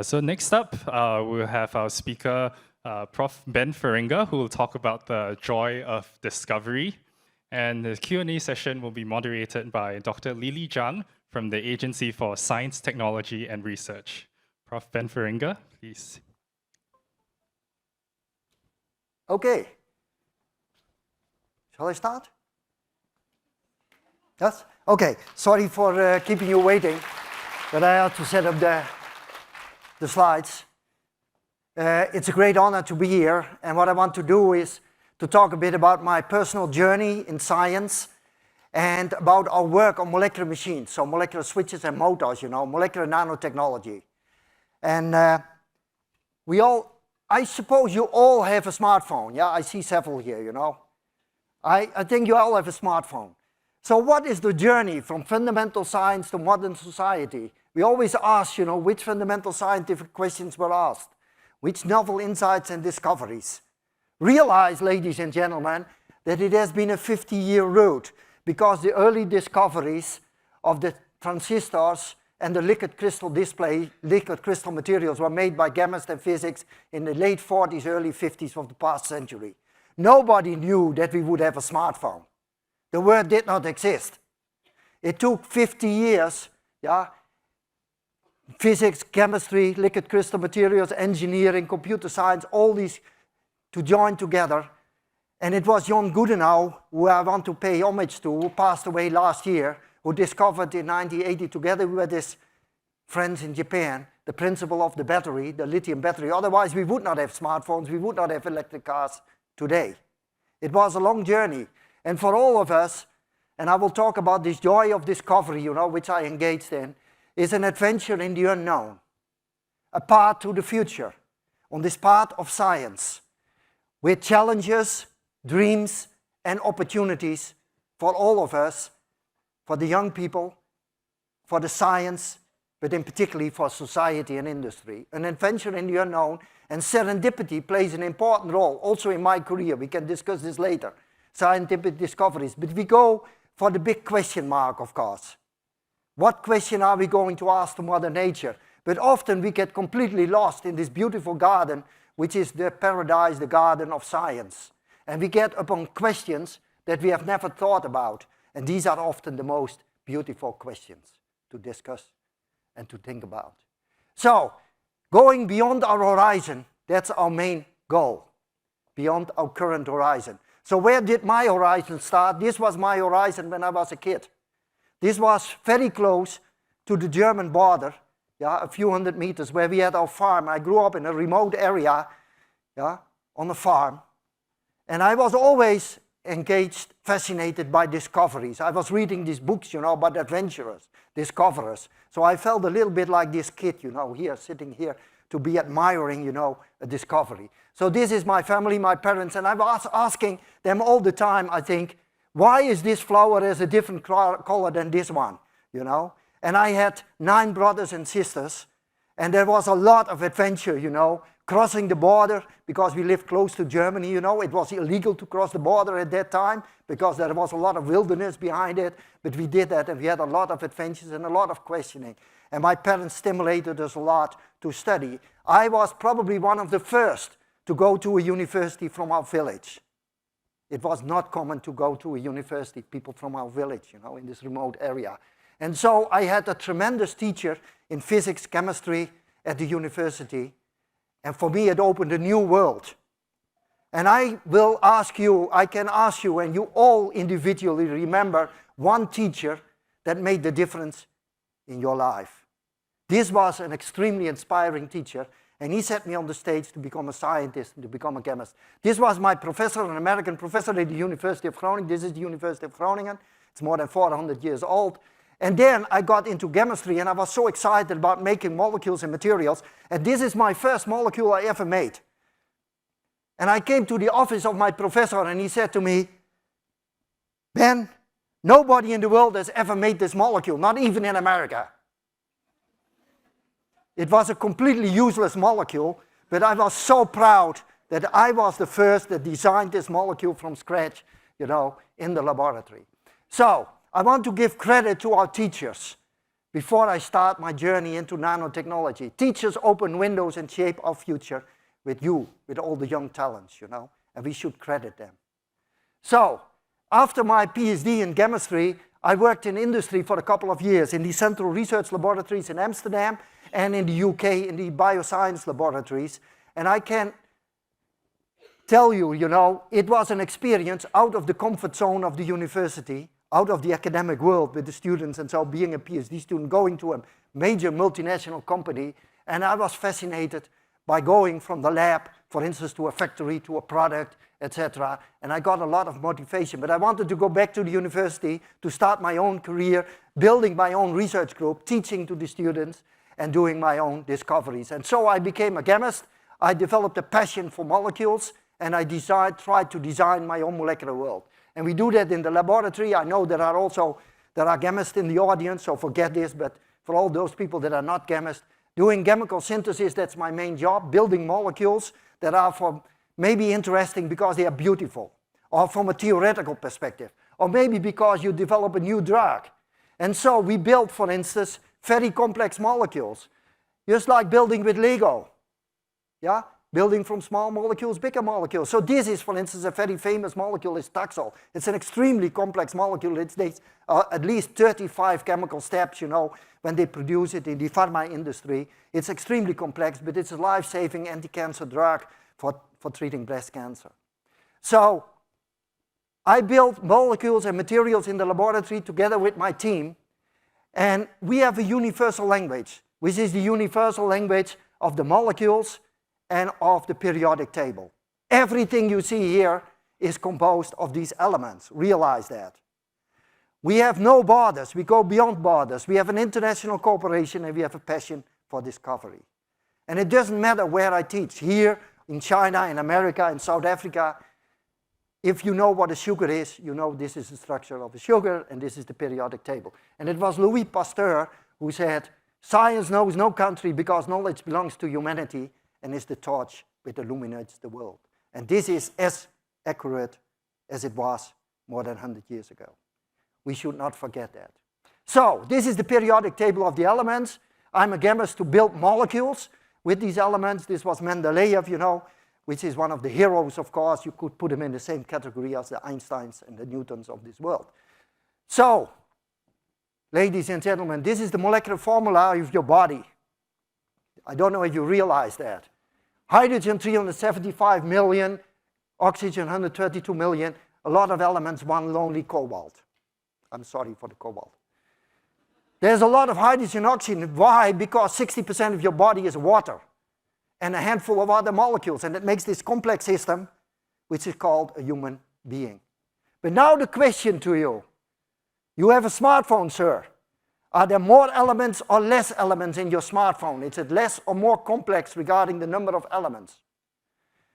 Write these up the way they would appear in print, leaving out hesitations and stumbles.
So next up, we'll have our speaker, Prof Ben Feringa, who will talk about the joy of discovery. And the Q&A session will be moderated by Dr. Lily Zhang from the Agency for Science, Technology and Research. Prof Ben Feringa, please. Okay. Shall I start? Yes? Okay. Sorry for keeping you waiting, but I had to set up the slides. It's a great honor to be here, and what I want to do is to talk a bit about my personal journey in science and about our work on molecular machines, so molecular switches and motors, molecular nanotechnology. And I suppose you all have a smartphone. Yeah, I see several here, I think you all have a smartphone. So what is the journey from fundamental science to modern society? We always ask, which fundamental scientific questions were asked, which novel insights and discoveries. Realize, ladies and gentlemen, that it has been a 50-year road because the early discoveries of the transistors and the liquid crystal materials were made by chemists and physics in the late 40s, early 50s of the past century. Nobody knew that we would have a smartphone. The word did not exist. It took 50 years, physics, chemistry, liquid crystal materials, engineering, computer science, all these to join together. And it was John Goodenough, who I want to pay homage to, who passed away last year, who discovered in 1980, together with his friends in Japan, the principle of the battery, the lithium battery. Otherwise, we would not have smartphones, we would not have electric cars today. It was a long journey. And for all of us, and I will talk about this joy of discovery, which I engaged in, is an adventure in the unknown, a path to the future, on this path of science, with challenges, dreams, and opportunities for all of us, for the young people, for the science, but in particularly for society and industry. An adventure in the unknown, and serendipity plays an important role, also in my career. We can discuss this later, scientific discoveries. But we go for the big question mark, of course. What question are we going to ask to Mother Nature? But often we get completely lost in this beautiful garden, which is the paradise, the garden of science. And we get upon questions that we have never thought about. And these are often the most beautiful questions to discuss and to think about. So, going beyond our horizon, that's our main goal, beyond our current horizon. So where did my horizon start? This was my horizon when I was a kid. This was very close to the German border, a few hundred meters, where we had our farm. I grew up in a remote area, on a farm. And I was always engaged, fascinated by discoveries. I was reading these books, about adventurers, discoverers. So I felt a little bit like this kid, here, sitting here, to be admiring, a discovery. So this is my family, my parents, and I was asking them all the time, I think, why is this flower has a different color than this one, And I had 9 brothers and sisters, and there was a lot of adventure, crossing the border, because we lived close to Germany, it was illegal to cross the border at that time, because there was a lot of wilderness behind it, but we did that, and we had a lot of adventures and a lot of questioning. And my parents stimulated us a lot to study. I was probably one of the first to go to a university from our village. It was not common to go to a university, people from our village, in this remote area. And so I had a tremendous teacher in physics, chemistry at the university. And for me, it opened a new world. And I can ask you, and you all individually remember one teacher that made the difference in your life. This was an extremely inspiring teacher. And he set me on the stage to become a scientist, to become a chemist. This was my professor, an American professor at the University of Groningen. This is the University of Groningen. It's more than 400 years old. And then I got into chemistry, and I was so excited about making molecules and materials. And this is my first molecule I ever made. And I came to the office of my professor, and he said to me, Ben, nobody in the world has ever made this molecule, not even in America. It was a completely useless molecule, but I was so proud that I was the first that designed this molecule from scratch, in the laboratory. So, I want to give credit to our teachers before I start my journey into nanotechnology. Teachers open windows and shape our future with you, with all the young talents, you know, and we should credit them. So, after my PhD in chemistry, I worked in industry for a couple of years in the central research laboratories in Amsterdam and in the UK in the bioscience laboratories. And I can tell you, you know, it was an experience out of the comfort zone of the university, out of the academic world with the students, and so being a PhD student, going to a major multinational company, and I was fascinated by going from the lab, for instance, to a factory, to a product, etc. And I got a lot of motivation, but I wanted to go back to the university to start my own career, building my own research group, teaching to the students, and doing my own discoveries. And so I became a chemist. I developed a passion for molecules, and I tried to design my own molecular world. And we do that in the laboratory. I know there are chemists in the audience, so forget this, but for all those people that are not chemists, doing chemical synthesis, that's my main job, building molecules that are maybe interesting because they are beautiful, or from a theoretical perspective, or maybe because you develop a new drug. And so we build, for instance, very complex molecules, just like building with Lego, yeah? Building from small molecules, bigger molecules. So this is, for instance, a very famous molecule is Taxol. It's an extremely complex molecule. It takes at least 35 chemical steps, you know, when they produce it in the pharma industry. It's extremely complex, but it's a life-saving anti-cancer drug for treating breast cancer. So I built molecules and materials in the laboratory together with my team, and we have a universal language, which is the universal language of the molecules and of the periodic table. Everything you see here is composed of these elements. Realize that. We have no borders. We go beyond borders. We have an international cooperation, and we have a passion for discovery. And it doesn't matter where I teach, here, in China, in America, in South Africa. If you know what a sugar is, you know this is the structure of a sugar, and this is the periodic table. And it was Louis Pasteur who said, "Science knows no country because knowledge belongs to humanity, and is the torch which illuminates the world." And this is as accurate as it was more than 100 years ago. We should not forget that. So, this is the periodic table of the elements. I'm a chemist to build molecules with these elements. This was Mendeleev, you know, which is one of the heroes, of course. You could put him in the same category as the Einsteins and the Newtons of this world. So, ladies and gentlemen, this is the molecular formula of your body. I don't know if you realize that. Hydrogen 375 million, oxygen 132 million, a lot of elements, one lonely cobalt. I'm sorry for the cobalt. There's a lot of hydrogen and oxygen. Why? Because 60% of your body is water and a handful of other molecules, and it makes this complex system, which is called a human being. But now the question to you. You have a smartphone, sir. Are there more elements or less elements in your smartphone? Is it less or more complex regarding the number of elements?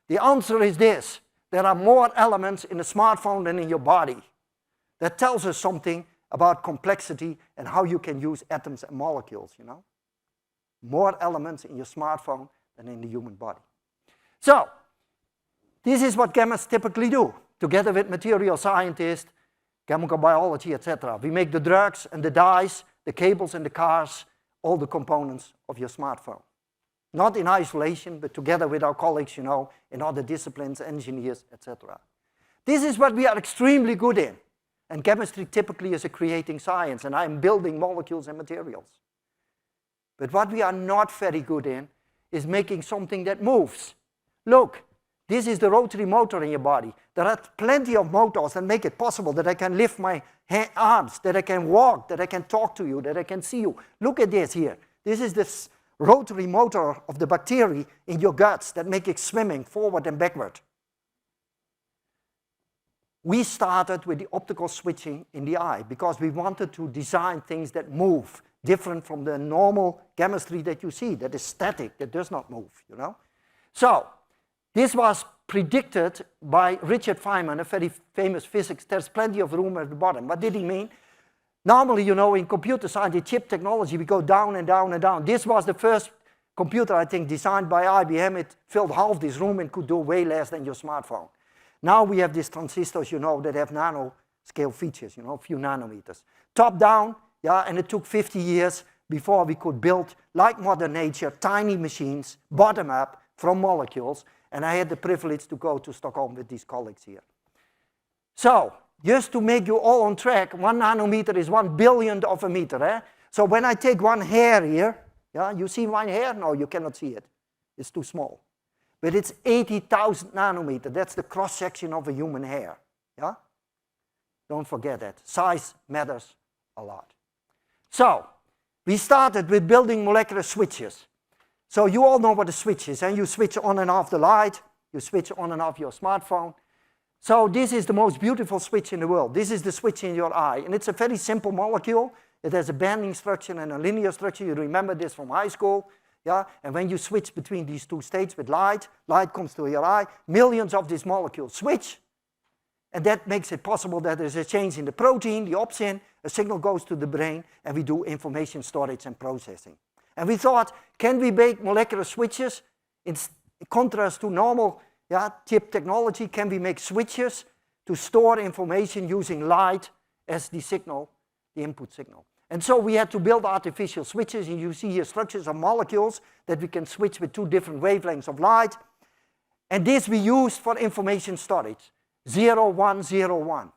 The answer is this. There are more elements in a smartphone than in your body. That tells us something about complexity and how you can use atoms and molecules, you know? More elements in your smartphone than in the human body. So, this is what chemists typically do, together with material scientists, chemical biology, etc. We make the drugs and the dyes, the cables and the cars, all the components of your smartphone. Not in isolation, but together with our colleagues, you know, in other disciplines, engineers, etc. This is what we are extremely good in. And chemistry typically is a creating science, and I'm building molecules and materials. But what we are not very good in is making something that moves. Look, this is the rotary motor in your body. There are plenty of motors that make it possible that I can lift my arms, that I can walk, that I can talk to you, that I can see you. Look at this here. This is this rotary motor of the bacteria in your guts that make it swimming forward and backward. We started with the optical switching in the eye because we wanted to design things that move, different from the normal chemistry that you see, that is static, that does not move, you know? So, this was predicted by Richard Feynman, a very famous physicist. There's plenty of room at the bottom. What did he mean? Normally, you know, in computer science, in chip technology, we go down and down and down. This was the first computer, I think, designed by IBM. It filled half this room and could do way less than your smartphone. Now we have these transistors, you know, that have nanoscale features, you know, a few nanometers. Top down, yeah, and it took 50 years before we could build, like Mother Nature, tiny machines, bottom up, from molecules, and I had the privilege to go to Stockholm with these colleagues here. So, just to make you all on track, 1 nanometer is 1 billionth of a meter. Eh? So when I take one hair here, yeah, you see my hair? No, you cannot see it. It's too small. But it's 80,000 nanometer. That's the cross-section of a human hair. Yeah? Don't forget that. Size matters a lot. So, we started with building molecular switches. So you all know what a switch is, and you switch on and off the light, you switch on and off your smartphone. So this is the most beautiful switch in the world. This is the switch in your eye, and it's a very simple molecule. It has a banding structure and a linear structure. You remember this from high school, yeah? And when you switch between these two states with light, light comes to your eye, millions of these molecules switch, and that makes it possible that there's a change in the protein, the opsin, a signal goes to the brain, and we do information storage and processing. And we thought, can we make molecular switches in contrast to normal chip technology? Can we make switches to store information using light as the signal, the input signal? And so we had to build artificial switches, and you see here structures of molecules that we can switch with 2 different wavelengths of light. And this we used for information storage, 0, 1, 0, 1.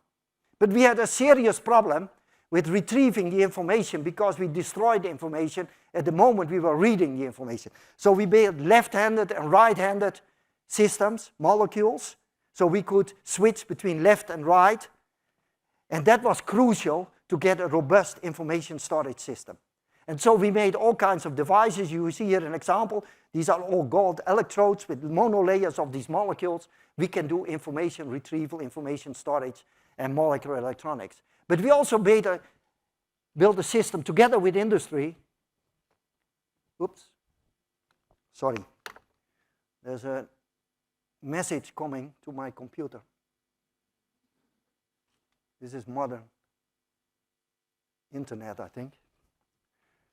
But we had a serious problem with retrieving the information because we destroyed the information at the moment we were reading the information. So we built left-handed and right-handed systems, molecules, so we could switch between left and right, and that was crucial to get a robust information storage system. And so we made all kinds of devices. You see here an example. These are all gold electrodes with monolayers of these molecules. We can do information retrieval, information storage, and molecular electronics. But we also built a system together with industry. Oops, sorry. There's a message coming to my computer. This is modern internet, I think.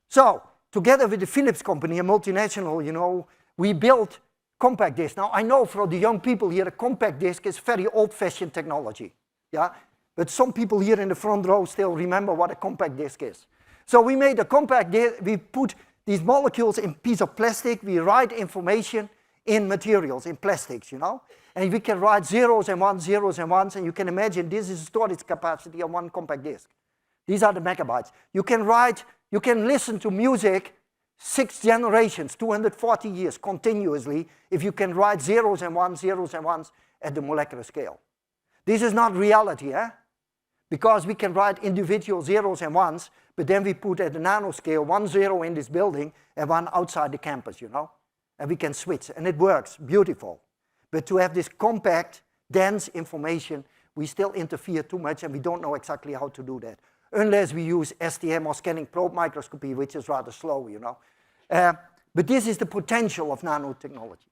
So, together with the Philips company, a multinational, you know, we built compact disc. Now, I know for the young people here, a compact disc is very old-fashioned technology. Yeah? But some people here in the front row still remember what a compact disc is. So we made a compact disc, we put these molecules in a piece of plastic, we write information in materials, in plastics, you know. And we can write zeros and ones, and you can imagine this is the storage capacity of 1 compact disc. These are the megabytes. You can listen to music 6 generations, 240 years continuously, if you can write zeros and ones at the molecular scale. This is not reality, eh? Because we can write individual zeros and ones, but then we put at the nanoscale 1 0 in this building and 1 outside the campus, you know? And we can switch, and it works, beautiful. But to have this compact, dense information, we still interfere too much, and we don't know exactly how to do that. Unless we use STM or scanning probe microscopy, which is rather slow, you know. But this is the potential of nanotechnology.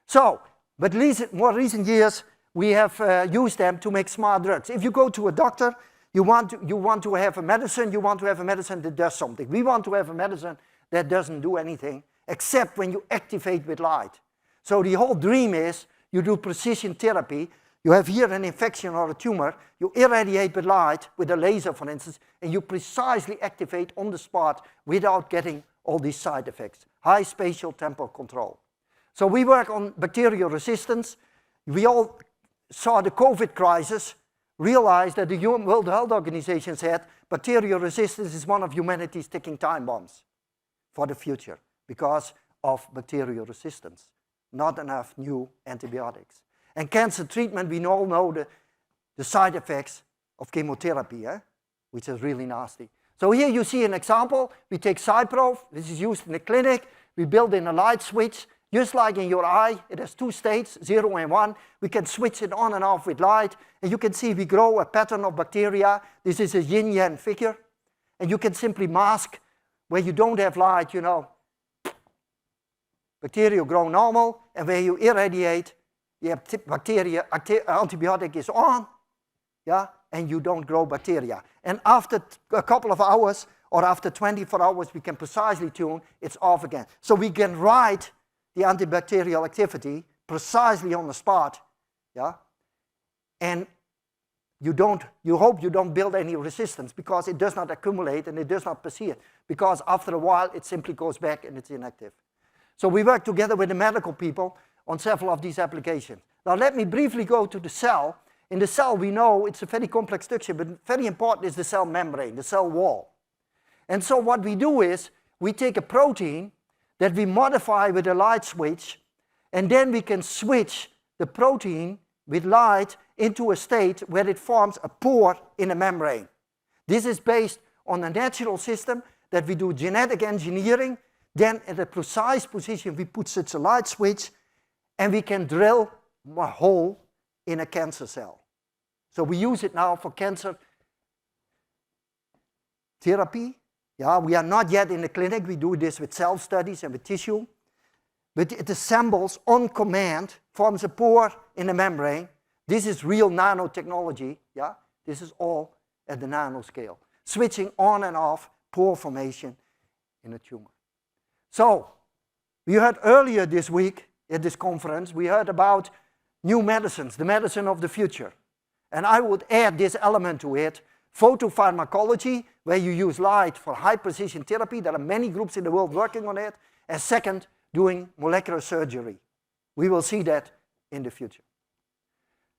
So, but more recent years, we have used them to make smart drugs. If you go to a doctor, you want to have a medicine, that does something. We want to have a medicine that doesn't do anything, except when you activate with light. So the whole dream is you do precision therapy. You have here an infection or a tumor, you irradiate with light, with a laser for instance, and you precisely activate on the spot without getting all these side effects. High spatial temporal control. So we work on bacterial resistance. We all saw the COVID crisis, realized that the World Health Organization said bacterial resistance is one of humanity's ticking time bombs for the future because of bacterial resistance. Not enough new antibiotics. And cancer treatment, we all know the side effects of chemotherapy, which is really nasty. So here you see an example. We take Cyprof. This is used in the clinic. We build in a light switch. Just like in your eye, it has 2 states, 0 and 1. We can switch it on and off with light. And you can see we grow a pattern of bacteria. This is a yin-yang figure. And you can simply mask where you don't have light, you know. Bacteria grow normal. And where you irradiate, the bacteria, antibiotic is on, yeah, and you don't grow bacteria. And after a couple of hours, or after 24 hours, we can precisely tune, it's off again. So we can write the antibacterial activity precisely on the spot, yeah? And you hope you don't build any resistance because it does not accumulate and it does not persist, because after a while it simply goes back and it's inactive. So we work together with the medical people on several of these applications. Now let me briefly go to the cell. In the cell we know it's a very complex structure, but very important is the cell membrane, the cell wall. And so what we do is we take a protein that we modify with a light switch, and then we can switch the protein with light into a state where it forms a pore in a membrane. This is based on a natural system that we do genetic engineering. Then at a precise position we put such a light switch and we can drill a hole in a cancer cell. So we use it now for cancer therapy. Yeah, we are not yet in the clinic. We do this with cell studies and with tissue. But it assembles on command, forms a pore in the membrane. This is real nanotechnology. Yeah? This is all at the nanoscale. Switching on and off pore formation in a tumor. So, we heard earlier this week at this conference, we heard about new medicines, the medicine of the future. And I would add this element to it, photopharmacology, where you use light for high precision therapy. There are many groups in the world working on it. And second, doing molecular surgery. We will see that in the future.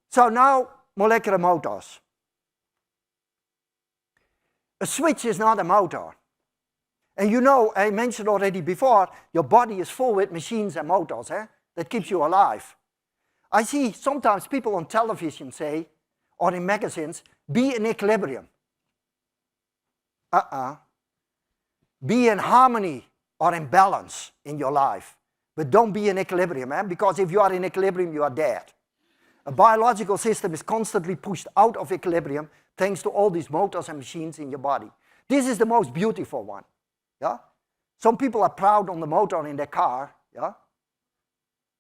So now, molecular motors. A switch is not a motor. And you know, I mentioned already before, your body is full with machines and motors, that keeps you alive. I see sometimes people on television say, or in magazines, be in equilibrium. Be in harmony or in balance in your life. But don't be in equilibrium, because if you are in equilibrium, you are dead. A biological system is constantly pushed out of equilibrium thanks to all these motors and machines in your body. This is the most beautiful one. Yeah? Some people are proud on the motor in their car, yeah?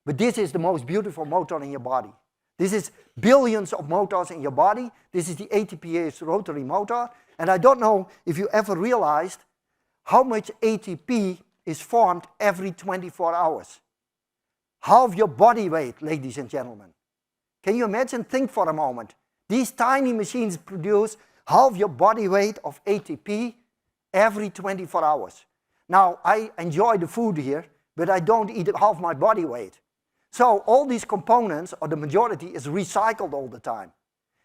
But this is the most beautiful motor in your body. This is billions of motors in your body. This is the ATPase rotary motor. And I don't know if you ever realized how much ATP is formed every 24 hours. Half your body weight, ladies and gentlemen. Can you imagine? Think for a moment. These tiny machines produce half your body weight of ATP every 24 hours. Now, I enjoy the food here, but I don't eat half my body weight. So all these components, or the majority, is recycled all the time.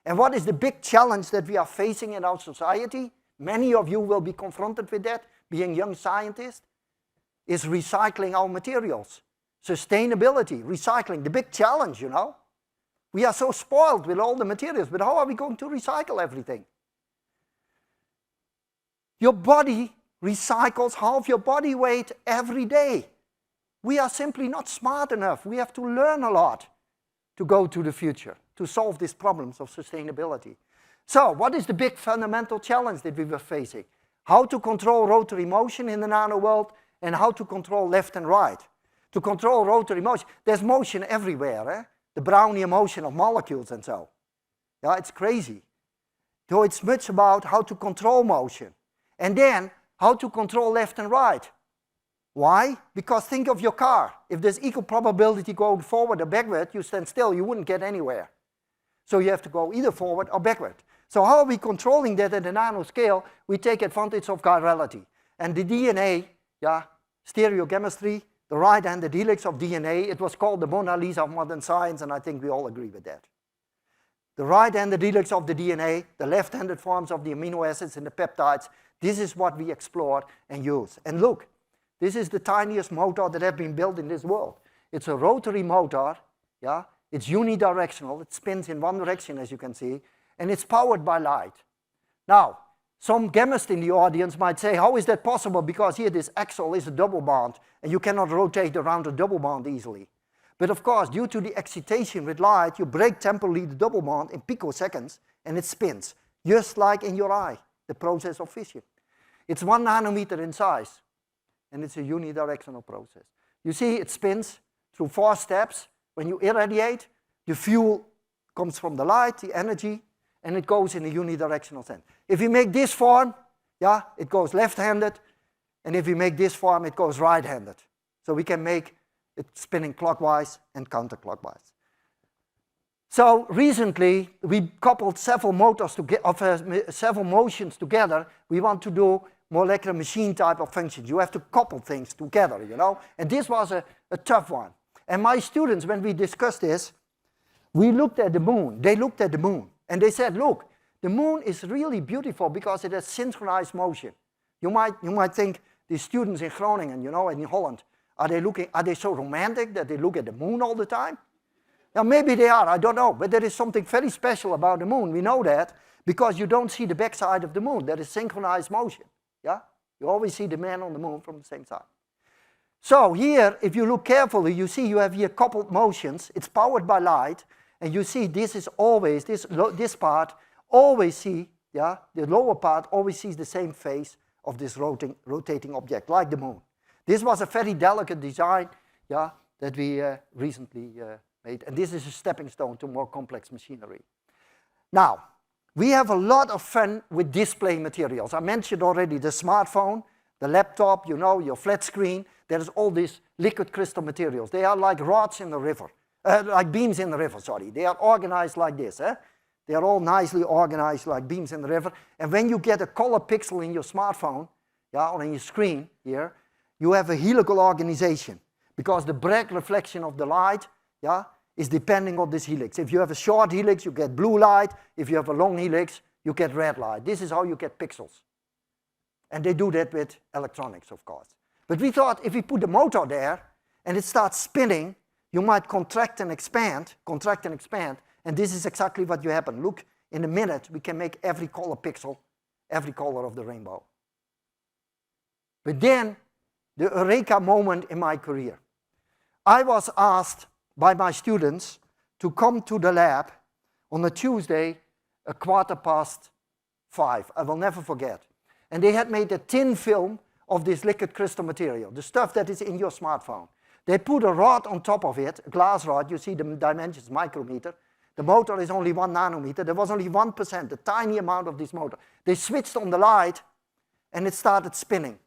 And what is the big challenge that we are facing in our society? Many of you will be confronted with that, being young scientists, is recycling our materials. Sustainability, recycling, the big challenge, you know. We are so spoiled with all the materials, but how are we going to recycle everything? Your body recycles half your body weight every day. We are simply not smart enough. We have to learn a lot to go to the future, to solve these problems of sustainability. So, what is the big fundamental challenge that we were facing? How to control rotary motion in the nano world, and how to control left and right. To control rotary motion, there's motion everywhere, the Brownian motion of molecules and so. Yeah, it's crazy. So it's much about how to control motion. And then, how to control left and right. Why? Because think of your car. If there's equal probability going forward or backward, you stand still, you wouldn't get anywhere. So you have to go either forward or backward. So how are we controlling that at the nanoscale? We take advantage of chirality. And the DNA, yeah, stereochemistry, the right-handed helix of DNA, it was called the Mona Lisa of modern science, and I think we all agree with that. The right-handed helix of the DNA, the left-handed forms of the amino acids and the peptides, this is what we explore and use. And look, this is the tiniest motor that has been built in this world. It's a rotary motor, yeah? It's unidirectional, it spins in one direction, as you can see, and it's powered by light. Now, some chemists in the audience might say, how is that possible? Because here this axle is a double bond, and you cannot rotate around a double bond easily. But of course, due to the excitation with light, you break temporarily the double bond in picoseconds, and it spins, just like in your eye, the process of fission. It's 1 nanometer in size, and it's a unidirectional process. You see, it spins through 4 steps. When you irradiate, the fuel comes from the light, the energy, and it goes in a unidirectional sense. If you make this form, yeah, it goes left-handed, and if you make this form, it goes right-handed. So we can make it spinning clockwise and counterclockwise. So recently, we coupled several motors several motions together. We want to do molecular machine type of functions. You have to couple things together, you know. And this was a tough one. And my students, when we discussed this, we looked at the moon. They looked at the moon. And they said, look, the moon is really beautiful because it has synchronized motion. You might think the students in Groningen, you know, and in Holland, are they so romantic that they look at the moon all the time? Now, maybe they are, I don't know, but there is something very special about the moon. We know that because you don't see the backside of the moon. That is synchronized motion, yeah? You always see the man on the moon from the same side. So here, if you look carefully, you see you have here coupled motions. It's powered by light, and you see this is always, this part, always see, yeah, the lower part always sees the same face of this rotating object, like the moon. This was a very delicate design, yeah, that we recently made, and this is a stepping stone to more complex machinery. Now, we have a lot of fun with display materials. I mentioned already the smartphone, the laptop, you know, your flat screen. There's all these liquid crystal materials. They are like rods in the river, like beams in the river, sorry. They are organized like this, eh? They are all nicely organized like beams in the river. And when you get a color pixel in your smartphone, yeah, or on your screen here, you have a helical organization because the Bragg reflection of the light, yeah, is depending on this helix. If you have a short helix, you get blue light. If you have a long helix, you get red light. This is how you get pixels. And they do that with electronics, of course. But we thought if we put the motor there and it starts spinning, you might contract and expand, and this is exactly what you happen. Look, in a minute, we can make every color pixel, every color of the rainbow. But then, the eureka moment in my career. I was asked by my students to come to the lab on a Tuesday, 5:15. I will never forget. And they had made a thin film of this liquid crystal material, the stuff that is in your smartphone. They put a rod on top of it, a glass rod. You see the dimensions, micrometer. The motor is only 1 nanometer. There was only 1%, a tiny amount of this motor. They switched on the light, and it started spinning.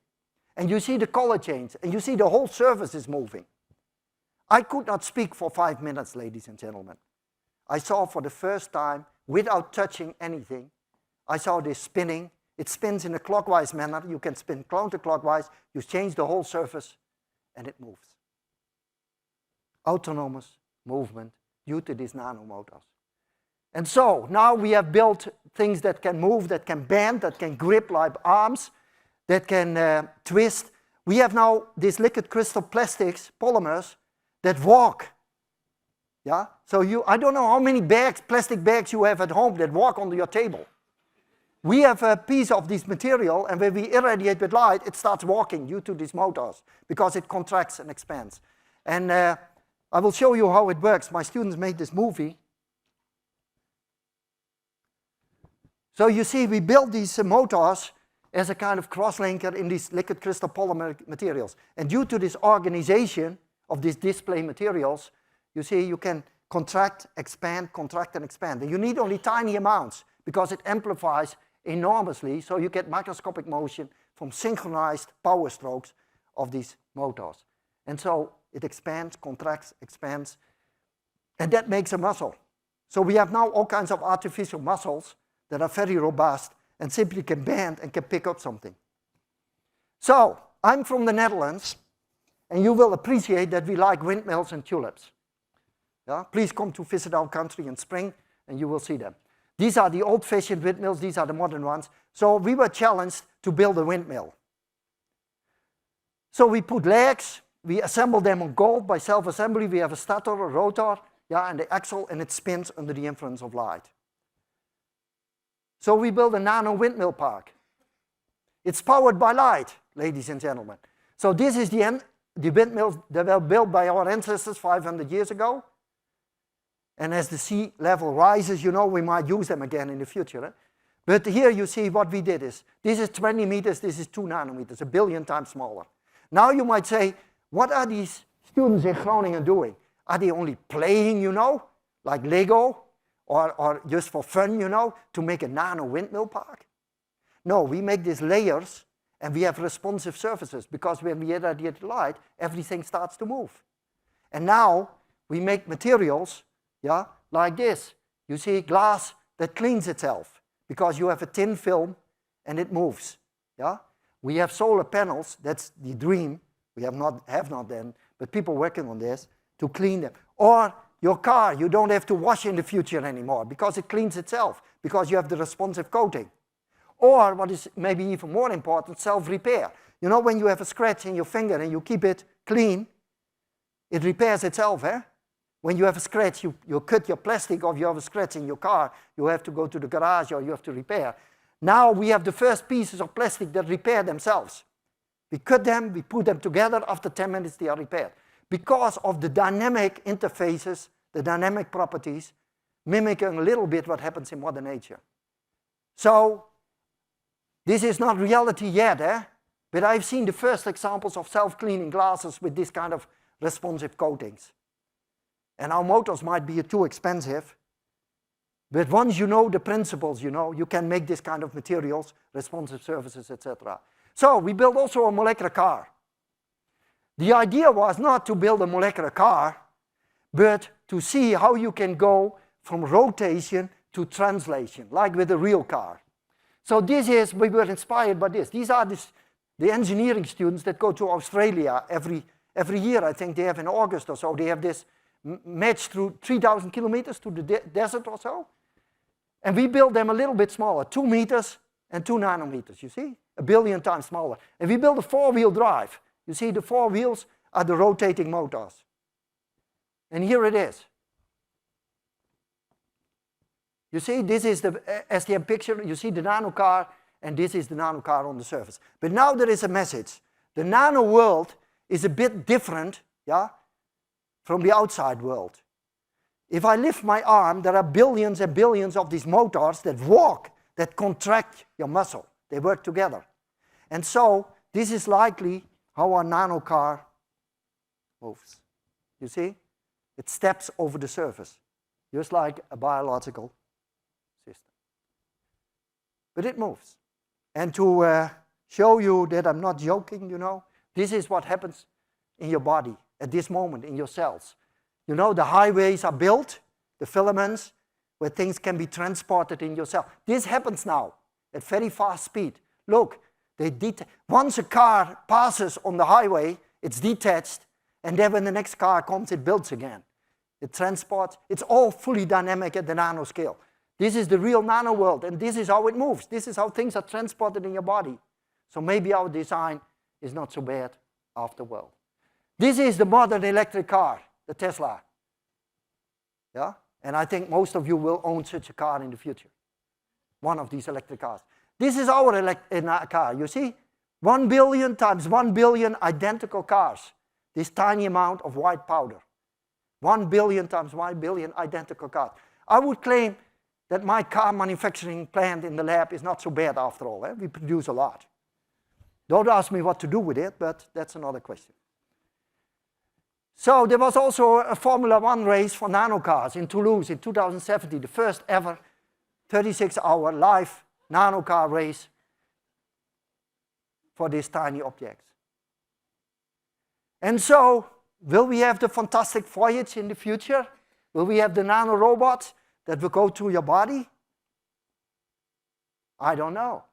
And you see the color change, and you see the whole surface is moving. I could not speak for 5 minutes, ladies and gentlemen. I saw for the first time, without touching anything, I saw this spinning. It spins in a clockwise manner. You can spin counterclockwise. You change the whole surface, and it moves. Autonomous movement due to these nanomotors. And so now we have built things that can move, that can bend, that can grip like arms, that can twist. We have now these liquid crystal plastics, polymers, that walk. Yeah? So I don't know how many bags, plastic bags you have at home that walk on your table. We have a piece of this material, and when we irradiate with light, it starts walking due to these motors, because it contracts and expands. And I will show you how it works. My students made this movie. So you see, we built these motors as a kind of cross-linker in these liquid crystal polymer materials. And due to this organization of these display materials, you see you can contract, expand, contract, and expand. And you need only tiny amounts because it amplifies enormously, so you get microscopic motion from synchronized power strokes of these motors. And so it expands, contracts, expands, and that makes a muscle. So we have now all kinds of artificial muscles that are very robust and simply can bend and can pick up something. So I'm from the Netherlands, and you will appreciate that we like windmills and tulips. Yeah? Please come to visit our country in spring, and you will see them. These are the old-fashioned windmills, these are the modern ones. So we were challenged to build a windmill. So we put legs, we assemble them on gold by self-assembly. We have a stator, a rotor, yeah, and the axle, and it spins under the influence of light. So we build a nano windmill park. It's powered by light, ladies and gentlemen. So this is the windmills that were built by our ancestors 500 years ago. And as the sea level rises, you know, we might use them again in the future. Eh? But here you see what we did is, this is 20 meters, this is 2 nanometers, 1 billion times smaller. Now you might say, what are these students in Groningen doing? Are they only playing, you know, like Lego, or just for fun, you know, to make a nano windmill park? No, we make these layers, and we have responsive surfaces, because when we irradiate light, everything starts to move. And now we make materials, yeah, like this. You see glass that cleans itself because you have a thin film and it moves. Yeah? We have solar panels, that's the dream. We have not then, but people working on this to clean them. Or your car, you don't have to wash in the future anymore because it cleans itself, because you have the responsive coating. Or, what is maybe even more important, self-repair. You know, when you have a scratch in your finger and you keep it clean, it repairs itself, eh? When you have a scratch, you cut your plastic, or you have a scratch in your car, you have to go to the garage or you have to repair. Now we have the first pieces of plastic that repair themselves. We cut them, we put them together, after 10 minutes they are repaired. Because of the dynamic interfaces, the dynamic properties, mimicking a little bit what happens in Mother Nature. So, this is not reality yet, eh? But I've seen the first examples of self-cleaning glasses with this kind of responsive coatings. And our motors might be too expensive, but once you know the principles, you know, you can make this kind of materials, responsive surfaces, etc. So we built also a molecular car. The idea was not to build a molecular car, but to see how you can go from rotation to translation, like with a real car. So this is, we were inspired by this. These are the engineering students that go to Australia every year. I think they have in August or so, they have this match through 3,000 kilometers to the desert or so. And we built them a little bit smaller, 2 meters and 2 nanometers, you see? 1 billion times smaller. And we built a 4-wheel drive. You see, the 4 wheels are the rotating motors. And here it is. You see, this is the STM picture. You see the nano car, and this is the nano car on the surface. But now there is a message. The nano world is a bit different, yeah, from the outside world. If I lift my arm, there are billions and billions of these motors that walk, that contract your muscle. They work together. And so, this is likely how our nano car moves. You see? It steps over the surface, just like a biological system. But it moves. And to show you that I'm not joking, you know, this is what happens in your body at this moment, in your cells. You know, the highways are built, the filaments, where things can be transported in your cell. This happens now at very fast speed. Look, once a car passes on the highway, it's detached, and then when the next car comes, it builds again. It transports. It's all fully dynamic at the nanoscale. This is the real nano world, and this is how it moves. This is how things are transported in your body. So maybe our design is not so bad after all. This is the modern electric car, the Tesla. Yeah? And I think most of you will own such a car in the future. One of these electric cars. This is our electric car, you see? 1 billion times 1 billion identical cars. This tiny amount of white powder. 1 billion times 1 billion identical cars. I would claim that my car manufacturing plant in the lab is not so bad after all. Eh? We produce a lot. Don't ask me what to do with it, but that's another question. So there was also a Formula 1 race for nano cars in Toulouse in 2017, the first ever 36-hour live nano car race for these tiny objects. And so, will we have the fantastic voyage in the future? Will we have the nano robots that will go through your body? I don't know.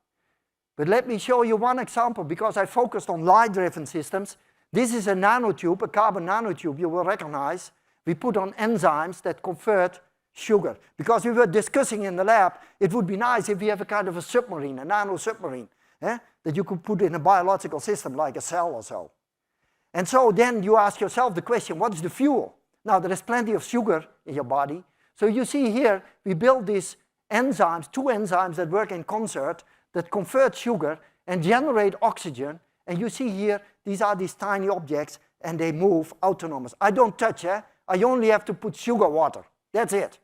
But let me show you one example, because I focused on light-driven systems. This is a nanotube, a carbon nanotube you will recognize. We put on enzymes that convert sugar. Because we were discussing in the lab, it would be nice if we have a kind of a submarine, a nano submarine, that you could put in a biological system like a cell or so. And so then you ask yourself the question, what is the fuel? Now there is plenty of sugar in your body. So you see here, we build these enzymes, 2 enzymes that work in concert, that convert sugar and generate oxygen. And you see here, these are these tiny objects, and they move autonomous. I don't touch, I only have to put sugar water. That's it.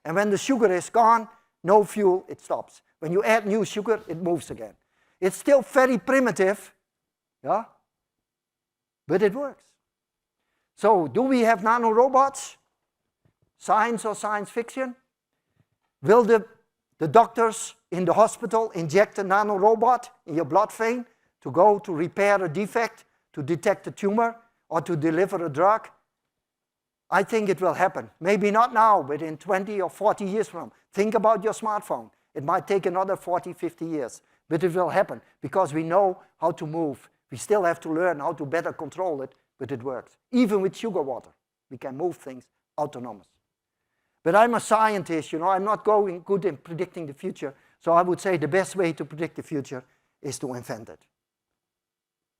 And when the sugar is gone, no fuel, it stops. When you add new sugar, it moves again. It's still very primitive, yeah? But it works. So, do we have nanorobots? Science or science fiction? Will the doctors in the hospital inject a nanorobot in your blood vein to go to repair a defect, to detect a tumor, or to deliver a drug? I think it will happen. Maybe not now, but in 20 or 40 years from now. Think about your smartphone. It might take another 40, 50 years, but it will happen because we know how to move. We still have to learn how to better control it, but it works. Even with sugar water, we can move things autonomous. But I'm a scientist, you know, I'm not good in predicting the future, so I would say the best way to predict the future is to invent it.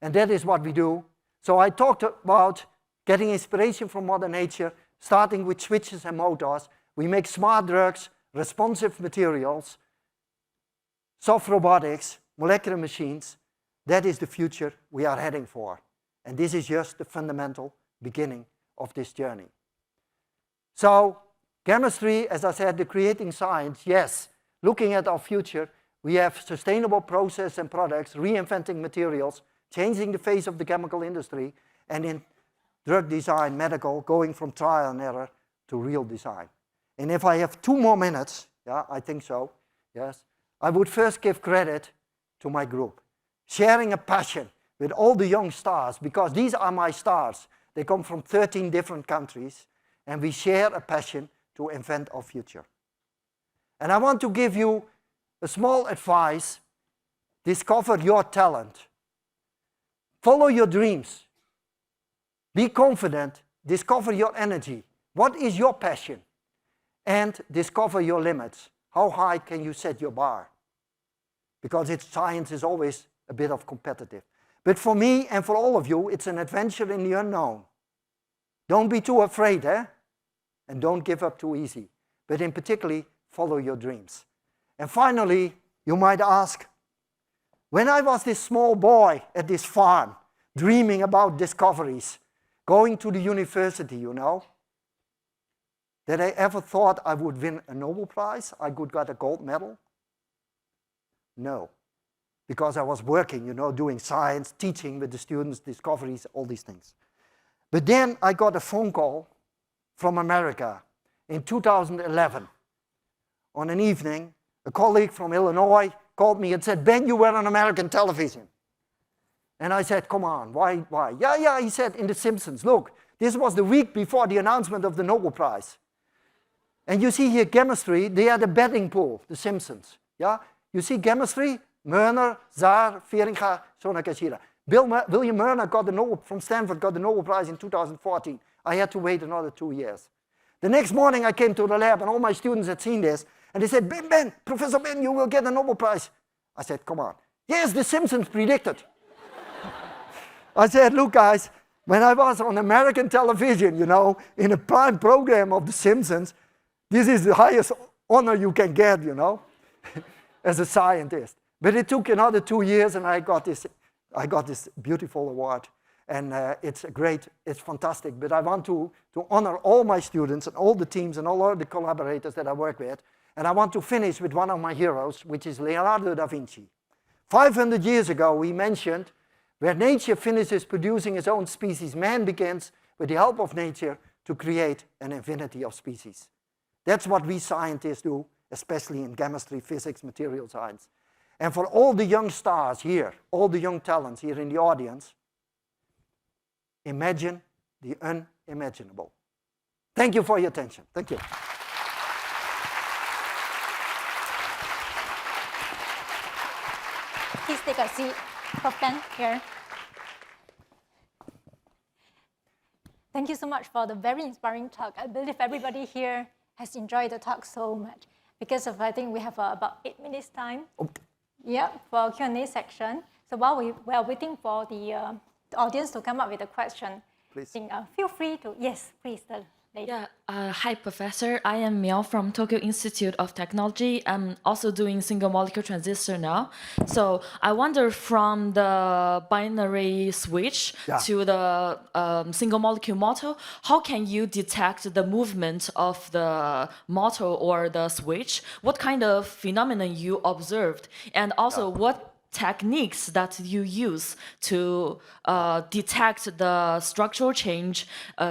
And that is what we do. So I talked about getting inspiration from Mother Nature, starting with switches and motors. We make smart drugs, responsive materials, soft robotics, molecular machines. That is the future we are heading for. And this is just the fundamental beginning of this journey. So chemistry, as I said, the creating science, yes. Looking at our future, we have sustainable process and products, reinventing materials, changing the face of the chemical industry, and in drug design, medical, going from trial and error to real design. And if I have 2 more minutes, yeah, I think so, yes, I would first give credit to my group. Sharing a passion with all the young stars, because these are my stars. They come from 13 different countries, and we share a passion to invent our future. And I want to give you a small advice. Discover your talent. Follow your dreams. Be confident. Discover your energy. What is your passion? And discover your limits. How high can you set your bar? Because science is always a bit of competitive. But for me and for all of you, it's an adventure in the unknown. Don't be too afraid, eh? And don't give up too easy. But in particular, follow your dreams. And finally, you might ask, when I was this small boy at this farm, dreaming about discoveries, going to the university, you know, did I ever thought I would win a Nobel Prize? I could get a gold medal? No. Because I was working, you know, doing science, teaching with the students, discoveries, all these things. But then I got a phone call from America in 2011. On an evening, a colleague from Illinois called me and said, Ben, you were on American television. And I said, come on, why? Yeah, he said, in The Simpsons. Look, this was the week before the announcement of the Nobel Prize. And you see here chemistry, they had a betting pool, The Simpsons. Yeah? You see chemistry, Murner, Zaar, Feringa, Sonakashira. William Murner got the Nobel, from Stanford got the Nobel Prize in 2014. I had to wait another 2 years. The next morning I came to the lab and all my students had seen this and they said, Ben, Professor Ben, you will get a Nobel Prize. I said, come on. Yes, The Simpsons predicted. I said, look guys, when I was on American television, you know, in a prime program of The Simpsons, this is the highest honor you can get, you know, as a scientist. But it took another 2 years and I got this beautiful award. And it's great, it's fantastic. But I want to honor all my students and all the teams and all the collaborators that I work with. And I want to finish with one of my heroes, which is Leonardo da Vinci. 500 years ago, he mentioned, where nature finishes producing its own species, man begins, with the help of nature, to create an infinity of species. That's what we scientists do, especially in chemistry, physics, material science. And for all the young stars here, all the young talents here in the audience, imagine the unimaginable. Thank you for your attention. Thank you. Please take a seat. Prof Ben, here. Thank you so much for the very inspiring talk. I believe everybody here has enjoyed the talk so much. Because of, I think we have about 8 minutes time. Okay. Yeah, for Q&A section. So while we are waiting for the audience to come up with a question, Please. Feel free to, yes, please, the lady. Yeah, hi, Professor. I am Miao from Tokyo Institute of Technology. I'm also doing single molecule transistor now. So I wonder from the binary switch to the single molecule motor, how can you detect the movement of the motor or the switch? What kind of phenomenon you observed? And also what techniques that you use to detect the structural change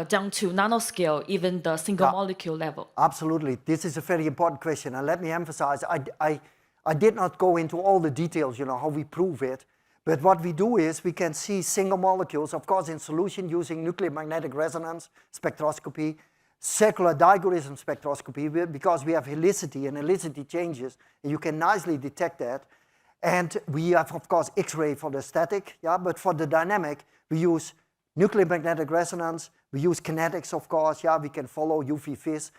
down to nanoscale, even the single molecule level? Absolutely. This is a very important question. And let me emphasize, I did not go into all the details, you know, how we prove it. But what we do is we can see single molecules, of course, in solution using nuclear magnetic resonance spectroscopy, circular digorism spectroscopy, because we have helicity, and helicity changes, and you can nicely detect that. And we have, of course, X-ray for the static, yeah, but for the dynamic, we use nuclear magnetic resonance, we use kinetics, of course, yeah, we can follow UV-Vis,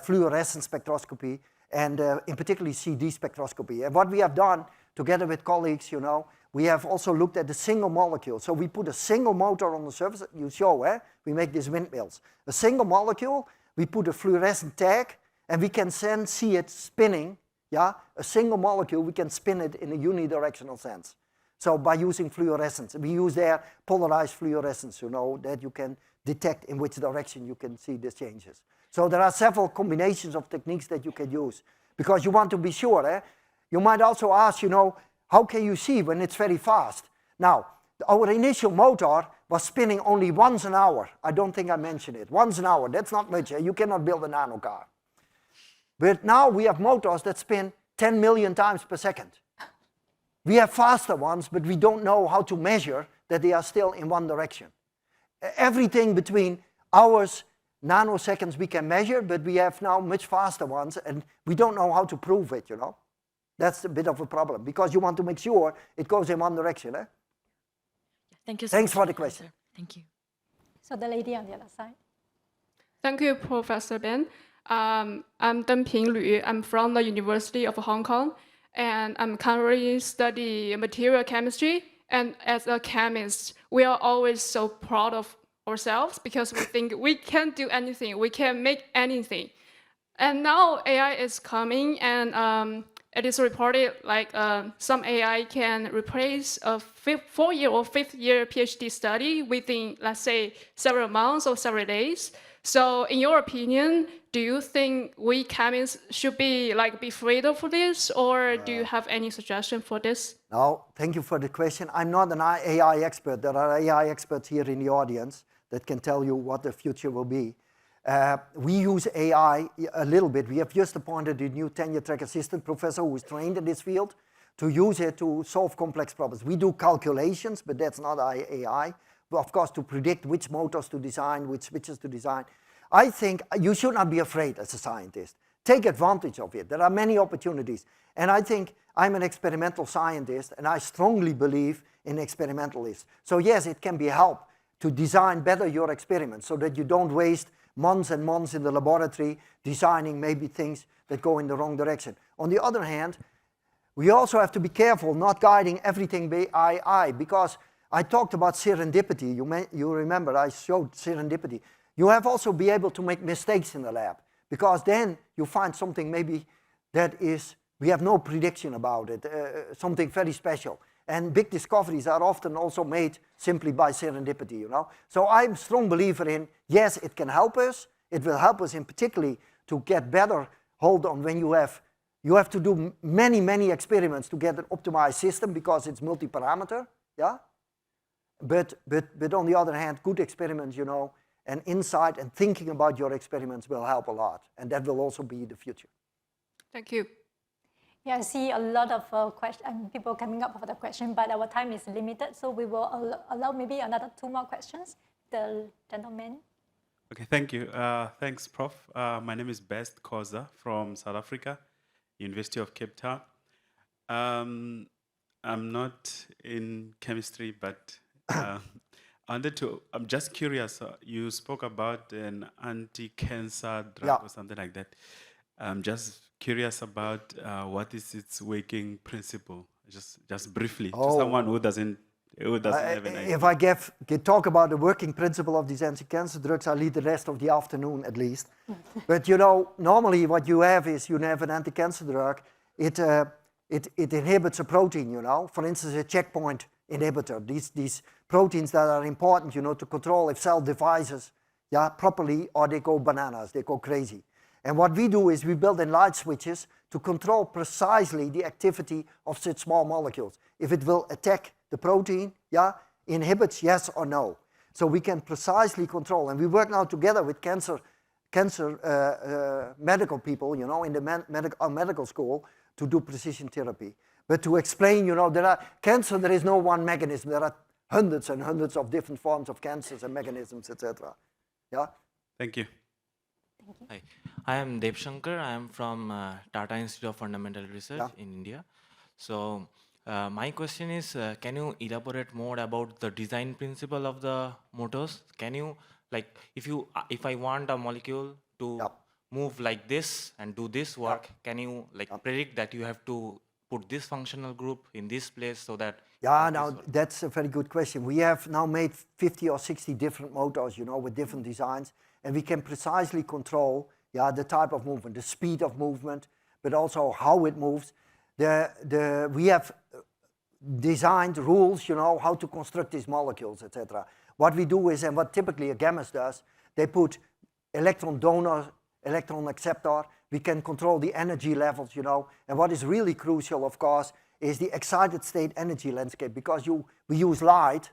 fluorescence spectroscopy, and in particular CD spectroscopy. And what we have done, together with colleagues, you know, we have also looked at the single molecule. So we put a single motor on the surface, you show, we make these windmills. A single molecule, we put a fluorescent tag, and we can then see it spinning, yeah? A single molecule, we can spin it in a unidirectional sense. So by using fluorescence, we use there polarized fluorescence, you know, that you can detect in which direction you can see the changes. So there are several combinations of techniques that you can use, because you want to be sure. You might also ask, you know, how can you see when it's very fast? Now, our initial motor was spinning only once an hour. I don't think I mentioned it. Once an hour, that's not much. You cannot build a nano car. But now we have motors that spin 10 million times per second. We have faster ones, but we don't know how to measure that they are still in one direction. Everything between hours, nanoseconds we can measure, but we have now much faster ones, and we don't know how to prove it, you know. That's a bit of a problem, because you want to make sure it goes in one direction. Thank you so Thanks much, for the question. Thank you. So the lady on the other side. Thank you, Professor Ben. I'm Deng Ping Lu. I'm from the University of Hong Kong, and I'm currently studying material chemistry. And as a chemist, we are always so proud of ourselves because we think we can do anything, we can make anything. And now AI is coming, and it is reported like some AI can replace a 4-year or 5th-year PhD study within, let's say, several months or several days. So in your opinion, do you think we chemists should be afraid of this, or do you have any suggestion for this? No, thank you for the question. I'm not an AI expert. There are AI experts here in the audience that can tell you what the future will be. We use AI a little bit. We have just appointed a new tenure-track assistant professor who is trained in this field to use it to solve complex problems. We do calculations, but that's not AI. But of course, to predict which motors to design, which switches to design. I think you should not be afraid as a scientist. Take advantage of it. There are many opportunities. And I think I'm an experimental scientist, and I strongly believe in experimentalists. So yes, it can be help to design better your experiments so that you don't waste months and months in the laboratory designing maybe things that go in the wrong direction. On the other hand, we also have to be careful not guiding everything by AI, because I talked about serendipity. You remember I showed serendipity. You have also be able to make mistakes in the lab, because then you find something maybe that is, we have no prediction about it, something very special. And big discoveries are often also made simply by serendipity, you know. So I'm a strong believer in, yes, it can help us. It will help us in particularly to get better hold on when you have to do many, many experiments to get an optimized system because it's multi-parameter, yeah. But on the other hand, good experiments, you know, and insight and thinking about your experiments will help a lot. And that will also be the future. Thank you. Yeah, I see a lot of people coming up for the question, but our time is limited, so we will allow maybe another 2 more questions. The gentleman. Okay, thank you. Thanks, Prof. My name is Best Koza from South Africa, University of Cape Town. I'm not in chemistry, but I'm just curious. You spoke about an anti-cancer drug or something like that. I'm just curious about what is its working principle, just briefly, to someone who doesn't have an idea. If I talk about the working principle of these anti-cancer drugs, I'll leave the rest of the afternoon at least. But you know, normally what you have is you have an anti-cancer drug. It inhibits a protein, you know, for instance, a checkpoint inhibitor. These proteins that are important, you know, to control if cell divides properly, or they go bananas, they go crazy. And what we do is we build in light switches to control precisely the activity of such small molecules. If it will attack the protein, inhibits, yes or no. So we can precisely control. And we work now together with cancer medical people, you know, in the medical school to do precision therapy. But to explain, you know, cancer, there is no one mechanism. There are hundreds and hundreds of different forms of cancers and mechanisms, etc. Yeah? Thank you. Hi, I am Dev Shankar. I am from Tata Institute of Fundamental Research in India. So my question is, can you elaborate more about the design principle of the motors? Can you, like, if I want a molecule to move like this and do this work, can you like predict that you have to put this functional group in this place so that... Yeah, now that's a very good question. We have now made 50 or 60 different motors, you know, with different designs, and we can precisely control the type of movement, the speed of movement, but also how it moves. We have designed rules, you know, how to construct these molecules, etc. What we do is, and what typically a chemist does, they put electron donor, electron acceptor. We can control the energy levels, you know, and what is really crucial, of course, is the excited state energy landscape, because we use light,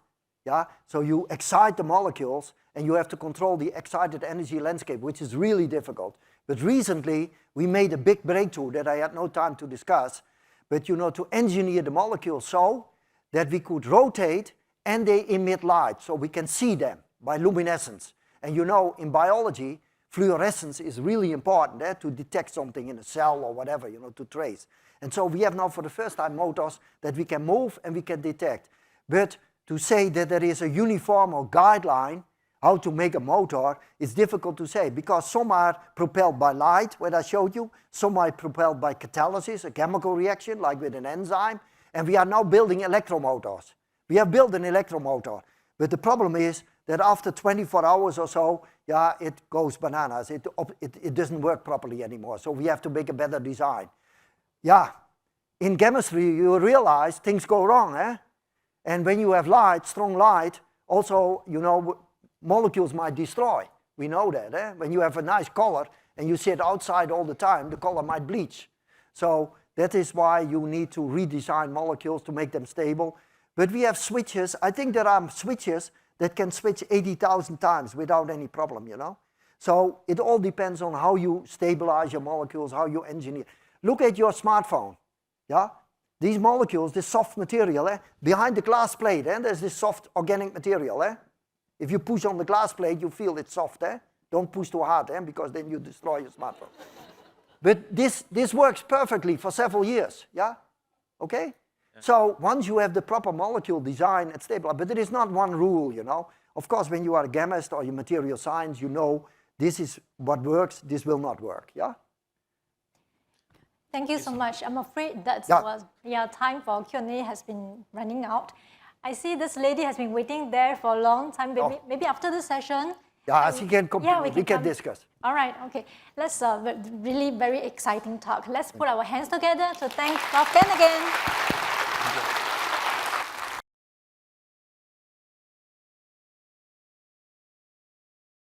so you excite the molecules and you have to control the excited energy landscape, which is really difficult. But recently we made a big breakthrough that I had no time to discuss, but you know, to engineer the molecules so that we could rotate and they emit light, so we can see them by luminescence. And you know, in biology, fluorescence is really important to detect something in a cell or whatever, you know, to trace. And so we have now for the first time motors that we can move and we can detect. But to say that there is a uniform or guideline how to make a motor is difficult to say, because some are propelled by light, what I showed you, some are propelled by catalysis, a chemical reaction like with an enzyme, and we are now building electromotors. We have built an electromotor, but the problem is that after 24 hours or so, it goes bananas. It doesn't work properly anymore, so we have to make a better design. In chemistry, you realize things go wrong, And when you have light, strong light, also, you know, molecules might destroy. We know that, When you have a nice color and you sit outside all the time, the color might bleach. So that is why you need to redesign molecules to make them stable. But we have switches. I think there are switches that can switch 80,000 times without any problem, you know. So it all depends on how you stabilize your molecules, how you engineer. Look at your smartphone, These molecules, this soft material, behind the glass plate, there's this soft organic material, If you push on the glass plate, you feel it's soft, Don't push too hard, because then you destroy your smartphone. But this works perfectly for several years, Okay? So once you have the proper molecule design and stabilized, but there is not one rule, you know. Of course, when you are a chemist or in material science, you know this is what works, this will not work, Thank you so much. I'm afraid that time for Q&A has been running out. I see this lady has been waiting there for a long time. Maybe after the session. She can come. We can discuss. All right, okay. Let's really very exciting talk. Let's put our hands together to thank Prof Ben again.